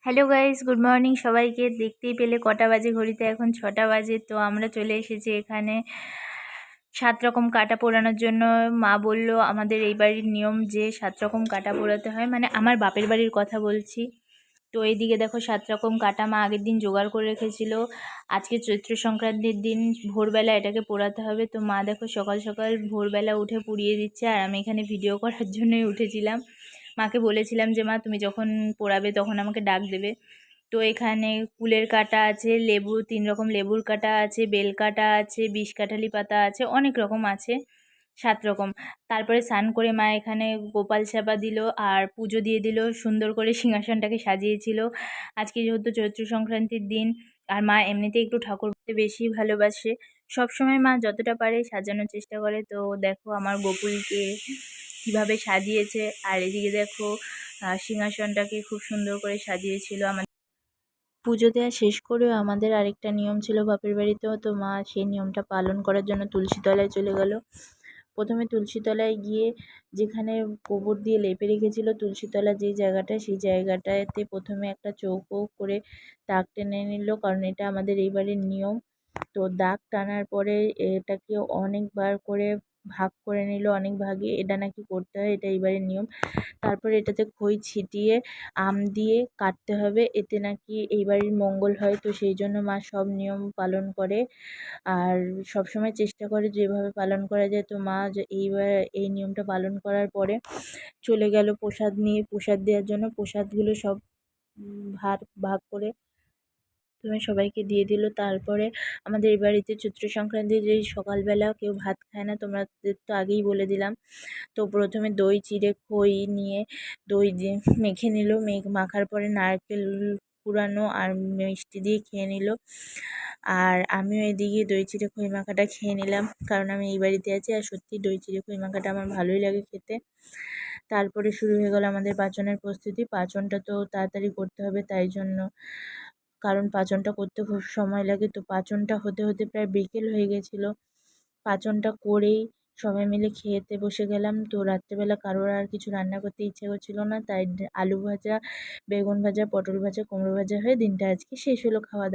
Hello guys, good morning সবাইকে। দেখতেই পেলে কটা বাজে, ঘড়িতে এখন 6টা বাজে। তো আমরা চলে এসেছি এখানে 7 রকম কাটা পোড়ানোর জন্য। মা বলল আমাদের এই বাড়ির নিয়ম যে 7 রকম কাটা পোড়াতে হয়, মানে আমার বাপের বাড়ির কথা বলছি। তো এইদিকে দেখো 7 রকম কাটা মা আগের দিন জোগাড় করে রেখেছিল। আজকে চৈত্র সংক্রান্তির দিন ভোরবেলা এটাকে পোড়াতে হবে। তো মা দেখো সকাল সকাল ভোরবেলা উঠে পুড়িয়ে দিচ্ছে, আর আমি এখানে ভিডিও করার জন্যই উঠেছিলাম। মাকে বলেছিলাম যে মা তুমি যখন পোড়াবে তখন আমাকে ডাক দেবে। তো এখানে কুলের কাটা আছে, 3 রকম লেবুর কাটা আছে, বেল কাটা আছে, বিষকাঠালি পাতা আছে, অনেক রকম আছে। 7 রকম। তারপরে স্নান করে মা এখানে গোপাল চাপা দিল আর পুজো দিয়ে দিল, সুন্দর করে সিংহাসনটাকে সাজিয়েছিল। আজকে যেহেতু চৈত্র সংক্রান্তির দিন, আর মা এমনিতেই একটু ঠাকুর করতে বেশি ভালোবাসে। সব সময় মা যতটা পারে সাজানোর চেষ্টা করে। তো দেখো আমার গোকুলকে কিভাবে সাজিয়েছে, আর এদিকে দেখো সিংহাসনটাকে খুব সুন্দর করে সাজিয়েছিল। আমার পুজো দেওয়া শেষ করেও আমাদের আরেকটা নিয়ম ছিল বাপের বাড়িতেও, তো মা সেই নিয়মটা পালন করার জন্য তুলসী তলায় চলে গেল। প্রথমে তুলসী তলায় গিয়ে যেখানে গোবর দিয়ে লেপে রেখেছিল তুলসী তলা যেই জায়গাটা, সেই জায়গাটাতে প্রথমে একটা চৌকো করে দাগ টেনে নিল, কারণ এটা আমাদের এই বাড়ির নিয়ম। তো দাগ টানার পরে এটাকে অনেকবার করে ভাগ করে নিল, অনেক ভাগে এটা নাকি করতে হয়, এটা এইবারের নিয়ম। তারপরে এটাতে খই ছিটিয়ে আম দিয়ে কাটতে হবে, এতে নাকি এই বাড়ির মঙ্গল হয়। তো সেই জন্য মা সব নিয়ম পালন করে আর সবসময় চেষ্টা করে যেভাবে পালন করা যায়। তো মা এইবার এই নিয়মটা পালন করার পরে চলে গেল প্রসাদ নিয়ে, প্রসাদ দেওয়ার জন্য। প্রসাদগুলো সব ভাগ ভাগ করে তুমি সবাইকে দিয়ে দিল। তারপরে আমাদের এই বাড়িতে চৈত্র সংক্রান্তি যে সকালবেলা কেউ ভাত খায় না, তোমাদের তো আগেই বলে দিলাম। তো প্রথমে দই চিড়ে খই নিয়ে দই দিয়ে মেখে নিল, মাখার পরে নারকেল কুড়ানো আর মিষ্টি দিয়ে খেয়ে নিল। আর আমিও এদিকে দই চিড়ে খই মাখাটা খেয়ে নিলাম, কারণ আমি এই বাড়িতে আছি আর সত্যি দই চিড়ে খই মাখাটা আমার ভালোই লাগে খেতে। তারপরে শুরু হয়ে গেল আমাদের পাঁচনের প্রস্তুতি। পাঁচনটা তো তাড়াতাড়ি করতে হবে, তাই জন্য, কারণ পাঁচনটা করতে খুব সময় লাগে। তো পাঁচনটা হতে হতে প্রায় বিকেল হয়ে গেছিলো। পাঁচনটা করেই সবাই মিলে খেতে বসে গেলাম। তো রাত্রেবেলা কারোর আর কিছু রান্না করতে ইচ্ছে করছিল না, তাই আলু ভাজা, বেগুন ভাজা, পটল ভাজা, কুমড়ো ভাজা হয়ে দিনটা আজকে শেষ হলো খাওয়া দাওয়া।